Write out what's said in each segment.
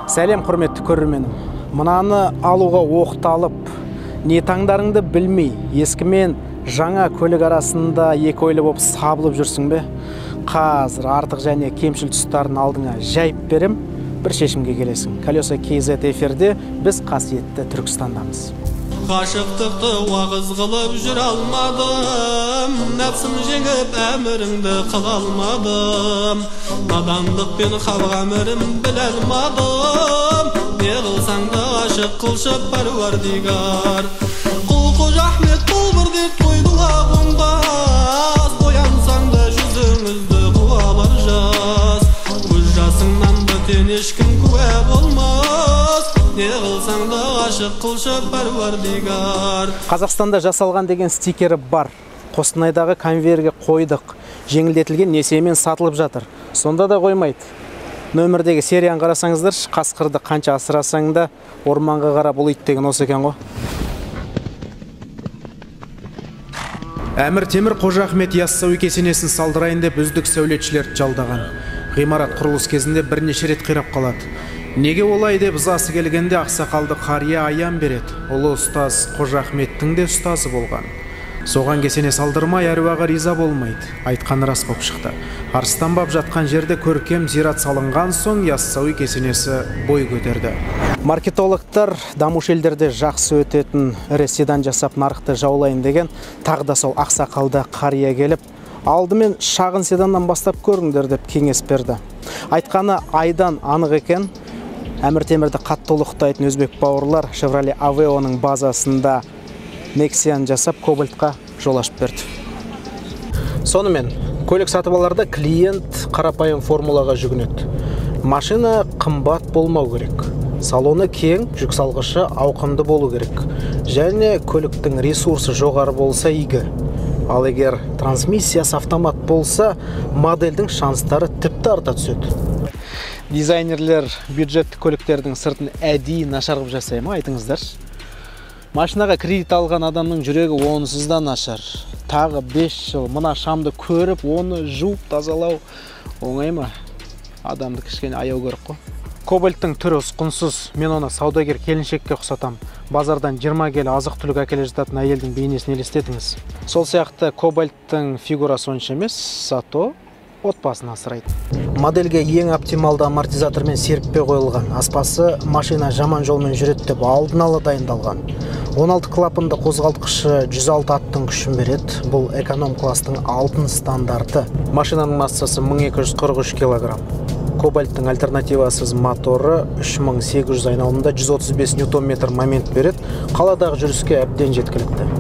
Сәлем құрметті көрерменім. Мынаны алуға оқталып, не таңдарыңды білмей, ескі мен жаңа көлік арасында екі ойлы болып сабылып жүрсің бе? Қазір артық және кемшіл тұстарын алдыңа жайып берем, бір шешімге келесің. Колеса KZ эфирде біз қасиетті Түркістандамыз. Ғашықтықты уағыз қылып жүр алмадым, нәпсім жеңіп әміріңді қыла алмадым, надандықпен халық әмірін біле алмадым, не қылсаң да ғашық қылшы Паруардигар. Құл Қожа Ахмет бұл бір дерт қойдыға қонбас, оянсаң да жүзіңізді қуалар жаз, көз жасыңнан бөтен ешкім куә болмас, не қылсаң да ғашық қылшы Паруардигар. Қазақстанда жасалған деген стикері бар. Қостанайдағы конвейерге қойдық. Жеңілдетілген несиемен сатылып жатыр. Сонда да қоймайды. Нөмірдегі серияны қарасаңыздар, қасқырды қанша асырасаң да орманға қарап ұлиды деген осы екен ғой. Әмір Темір Қожа Ахмет Яссауи кесенесін салдырайын деп үздік сәулетшілерді жалдаған. Ғимарат құрылыс кезінде бірнеше рет қирап қалады. Неге олай деп ызасы келгенде ақсақалды қария аян береді. Ұлы ұстаз Қожа Ахметтің де ұстазы болған. Соған кесене салдырмай әруаға риза болмайды. Айтқан рас болып шықты. Арыстанбап жатқан жерде көркем зират салынған соң Яссауи кесенесі бой көтерді. Маркетологтар дамушы елдерде жақсы өтетін ірі седан жасап нарықты жаулайын деген тағы да сол ақсақалды қария келіп, алдымен шағын седаннан бастап көріңдер деп кеңес берді. Айтқаны айдан анық екен. Әмір Темірді қатты ұлықтайтын өзбек бауырлар Chevrolet Aveo'ның базасында Nexia'ны жасап Cobalt-қа жол ашып берді. Сонымен, көлік сатып аларда клиент қарапайым формулаға жүгінеді. Машина қымбат болмау керек. Салоны кең, жүк салғышы ауқымды болу керек. Және көліктің ресурсы жоғары болса игі. Ал егер трансмиссиясы автомат болса, модельдің шанстары тіпті арта түседі. Дизайнерлер бюджетті көліктердің сыртын әдейі нашар қылып жасай ма, айтыңыздар? Машинаға кредит алған адамның жүрегі онсыз да нашар. Тағы 5 жыл мына шамды көріп, оны жуып тазалау оңай ма? Адамды кішкене аяу керек қой. Cobalt-тың түрі ұсқынсыз. Мен оны саудагер келіншекке ұқсатам. Базардан 20 келі азық-түлік әкеле жататын әйелдің бейнесін елестетіңіз. Сол сияқты Cobalt-тың фигурасы онша емес, зато отбасын асырайды. Модельге ең оптималды амортизатормен серіппе қойылған. Аспасы машина жаман жолмен жүреді деп алдын ала дайындалған. 16 клапанды қозғалтқышы 106 аттың күшін береді. Бұл эконом кластың алтын стандарты. Машинаның массасы 1243 кг. Cobalt-тың альтернативасыз моторы 3800 айналымда 135 Нм момент береді. Қаладағы жүріске әбден жеткілікті.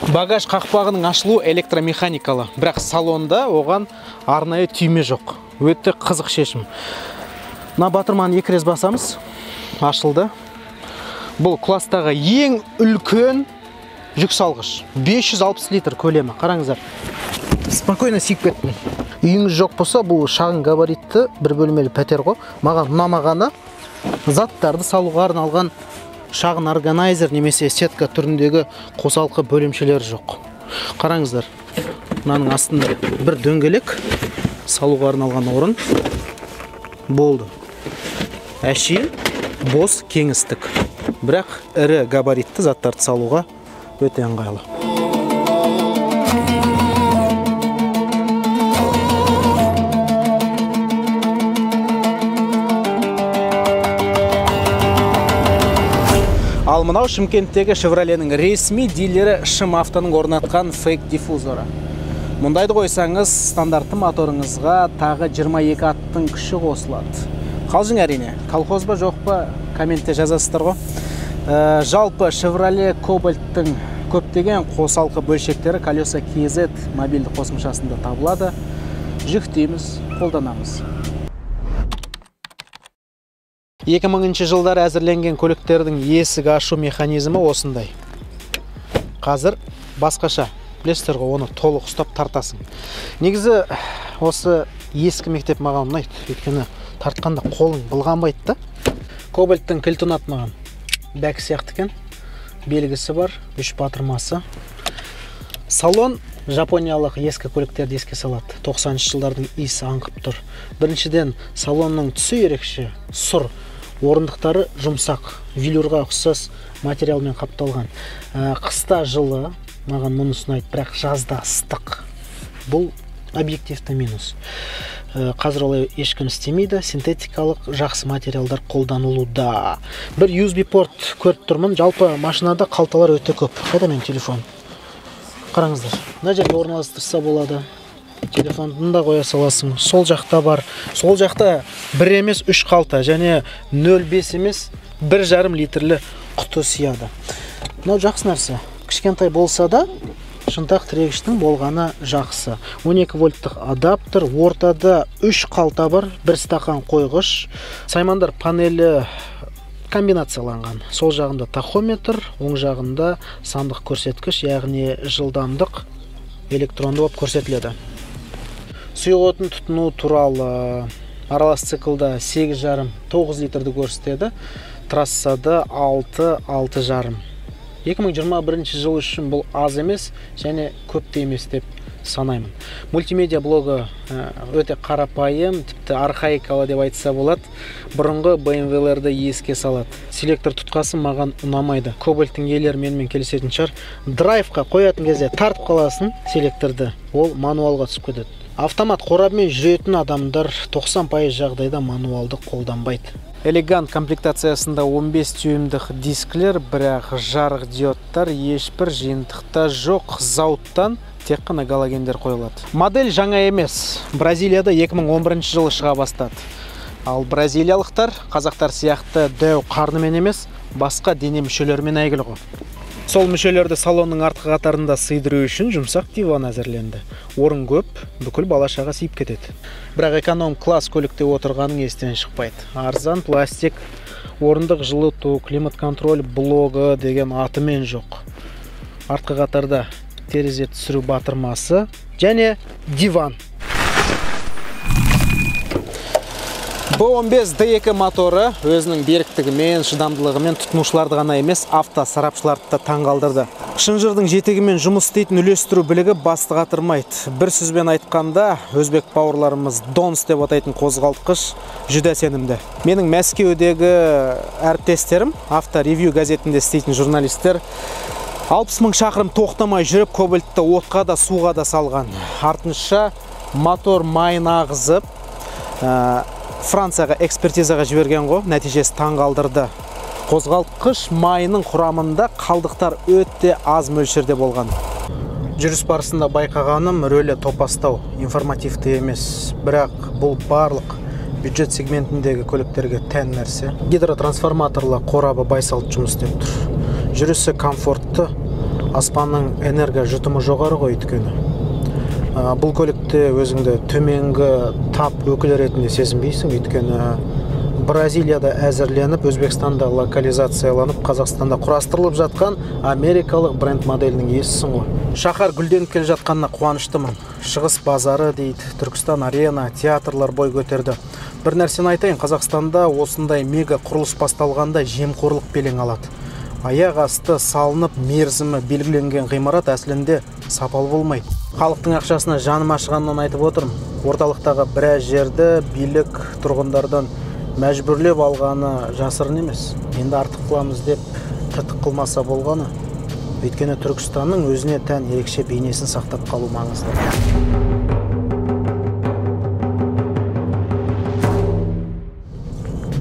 Багаж қақпағының ашылу электромеханикалы, бірақ салонда оған арнайы түйме жоқ. Өте қызық шешім. Мына батырманы екі рет басамыз, ашылды. Бұл кластағы ең үлкен жүк салғыш. 560 литр көлемі. Қараңыздар. Спокойно сиіп кеттім. Үйіңіз жоқ болса, бұл шағын габаритті бір бөлмелі пәтер ғой. Маған ұнамағаны заттарды салуға арналған шағын органайзер немесе сетка түріндегі қосалқы бөлімшелер жоқ. Қараңыздар, мынаның астында бір дөңгелек салуға арналған орын болды. Әшейін бос кеңістік. Бірақ ірі габаритті заттарды салуға өте ыңғайлы. Ал мынау Шымкенттегі Chevrolet'нің ресми дилері Шым Автоның орнатқан фейк диффузоры. Мұндайды қойсаңыз, стандартты моторыңызға тағы 22 аттың күші қосылады. Қалжың әрине, колхоз ба жоқ па, комментте жазасыздар ғой. Жалпы Chevrolet Cobalt-тың көптеген қосалқы бөлшектері Колеса KZ мобильді қосымшасында табылады. Жүктейміз, қолданамыз. 2000 жылдары әзірленген көліктердің есік ашу механизмі осындай. Қазір басқаша. білесіздер ғой, оны толық ұстап тартасың. Негізі осы ескі мектеп маған ұнайды, өйткені тартқанда қолың былғанбайды да. Кобальттың кілті ұнады маған. Бәк сияқты екен, белгісі бар, 3 батырмасы. Салон жапониялық ескі көліктерді еске салады. 90-шы жылдардың иісі аңқып тұр. Біріншіден, салонның түсі ерекше, сұр. Орындықтары жұмсақ, велюрға ұқсас материалмен қапталған. Қыста жылы, маған мұнысы ұнайды, бірақ жазда ыстық. Бұл объективті минус. Қазір олай ешкім істемейді, синтетикалық жақсы материалдар қолданылуда. Бір USB порт көріп тұрмын, жалпы машинада қалталар өте көп. Қайда мен телефон? Қараңыздар, мына жерге орналастырса болады. Телефонды да қоя саласың. Сол жақта бар. Сол жақта 1 емес 3 қалта, және 0,5 емес 1,5 литрлі құты сияды. Мынау жақсы нәрсе. Кішкентай болса да, шынтақ тірегіштің болғаны жақсы. 12 вольттық адаптер, ортада 3 қалта бар, 1 стақан қойғыш. Саймандар панелі комбинацияланған. Сол жағында тахометр, оң жағында сандық көрсеткіш, яғни жылдамдық электронды болып көрсетіледі. Сұйық отын тұтыну туралы аралас циклда 8,5-9 литрді көрсетеді, трассада 6,5. 2021 жыл үшін бұл аз емес және көп те емес деп санаймын. Мультимедиа блогы өте қарапайым, тіпті архаикалы деп айтса болады. Бұрынғы BMW-лерді еске салады. Селектор тұтқасы маған ұнамайды. Кобальттың иелері менімен келісетін шығар. Драйвқа қоятын кезде тартып қаласың селекторды, ол мануалға түсіп кетеді. Автомат қорабымен жүретін адамдар 90% жағдайда мануалды қолданбайды. Элегант комплектациясында 15 түйімдік дисклер, бірақ жарық диодтар ешбір жиынтықта жоқ. Зауыттан тек қана галогендер қойылады. Модель жаңа емес. Бразилияда 2011 жылы шыға бастады. Ал бразилиялықтар қазақтар сияқты дәу қарнымен емес, басқа дене мүшелерімен әйгілі ғой. Сол мүшелерді салонның артқы қатарында сыйдыру үшін жұмсақ диван әзірленді. Орын көп, бүкіл балашаға сыйып кетеді. Бірақ эконом класс көлікте отырғаның естен шықпайды. Арзан пластик, орындық жылыту, климат контроль блогы деген атымен жоқ. Артқы қатарда терезе түсіру батырмасы және диван. B15 D2 моторы өзінің беріктігімен, шыдамдылығымен тұтынушыларды ғана емес, авто сарапшыларды да таңғалдырды. Шынжырдың жетегімен жұмыс істейтін үлестіру білігі басты қатырмайды. Бір сөзбен айтқанда, өзбек бауырларымыз Донс деп атайтын қозғалтқыш жүдә сенімді. Менің Мәскеудегі әріптестерім, авто-ревью газетінде істейтін журналистер 60 000 шақырым тоқтамай жүріп, кобальтты отқа да суға да салған. Артынша мотор майын ағызып, Францияға экспертизаға жіберген ғой, нәтижесі таңғалдырды. Қозғалтқыш майының құрамында қалдықтар өте аз мөлшерде болған. Жүріс барысында байқағаным рөлі топастау, информативті емес, бірақ бұл барлық бюджет сегментіндегі көліктерге тән нәрсе. Гидротрансформаторлы қорабы байсалды жұмыс істеп тұр. Жүрісі комфортты, аспанның энерго жұтымы жоғары ғой өйткені. Бұл көлікте өзіңді төменгі тап өкілі ретінде сезінбейсің, өйткені Бразилияда әзірленіп, Өзбекстанда локализацияланып, Қазақстанда құрастырылып жатқан америкалық бренд моделінің иесісің ғой. Шаһар гүлденіп келе жатқанына қуаныштымын. Шығыс базары дейді, Түркістан арена, театрлар бой көтерді. Бір нәрсені айтайын, Қазақстанда осындай мега құрылыс басталғанда жемқорлық белең алады. Аяқ асты салынып, мерзімі белгіленген ғимарат әсілінде сапалы болмайды. Халықтың ақшасына жаным ашығаннан айтып отырмын. Орталықтағы біраз жерді билік тұрғындардан мәжбүрлеп алғаны жасырын емес. Енді артық қыламыз деп тыртық қылмаса болғаны. Өйткені Түркістанның өзіне тән ерекше бейнесін сақтап қалу маңызды.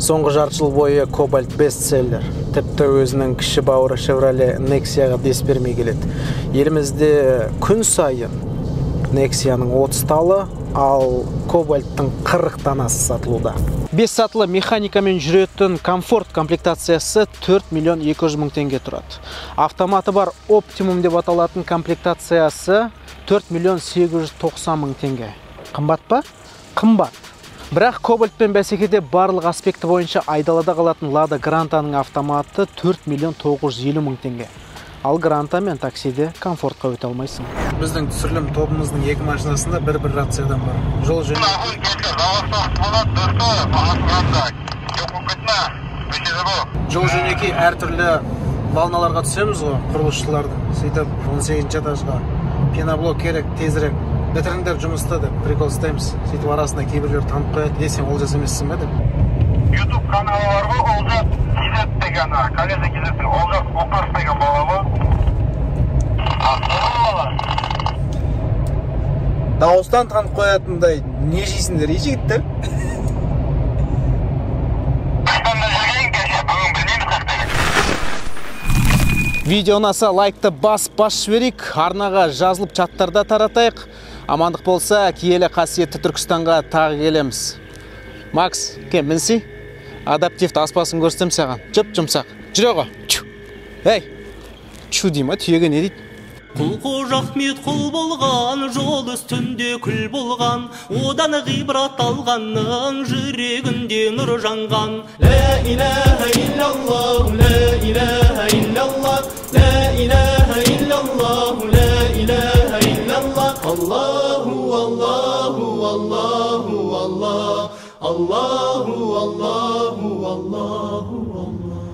Соңғы жарты жыл бойы Кобальт бестселлер. Тіпті өзінің кіші бауыры Chevrolet Nexia'ға дес бермей келеді. Елімізде күн сайын Nexia'ның 30 талы, ал Кобальттың 40 данасы сатылуда. 5 сатылы механикамен жүретін комфорт комплектациясы 4 200 000 теңге тұрады. Автоматы бар Optimum деп аталатын комплектациясы 4 890 000 теңге. Қымбат па? Қымбат. Бірақ Кобальтпен бәсекеде барлық аспекті бойынша айдалада қалатын Lada Grantаның автоматы 4 950 000 теңге. Ал гранта мен таксиде комфортқа өте алмайсың. Біздің түсірілім тобымыздың 2 машинасында бір рациядан бар. Жол жөнекей әртүрлі волналарға түсеміз ғой, құрылысшылардың. Сөйтіп 18-ші этажға пеноблок керек, тезірек бітіріңдер жұмыста деп прикол ұстаймыз. Сөйтіп арасында кейбіреулер танып қояды, сен Олжас емессің бе деп. YouTube каналы бар ғой, Олжас Кизет деген, коллега Кизеттің Олжас Оқас деген бала ғой. Дауыстан танып қоятындай не жейсіңдер, жігіттер? Видео ұнаса лайкты басып жіберейік, арнаға жазылып чаттарда таратайық. Амандық болса, киелі қасиетті Түркістанға тағы келеміз. Макс, кем мінсей? Адаптивті аспасын көрсетем саған. Жып жұмсақ. Жүре ғой. Ей, чу дейм, түйеге не дейді? Құл Ахмет құл болған, жол үстінде күл болған, одан ғибрат алғанның жүрегінде нұр жанған. Ла илаха иллаллах, ла илаха иллаллах, ла илаха иллаллах, ла илаха иллаллах. Аллаху, Аллаху, Аллаху, Аллах, Аллаху, Аллаху, Аллаху, Аллах.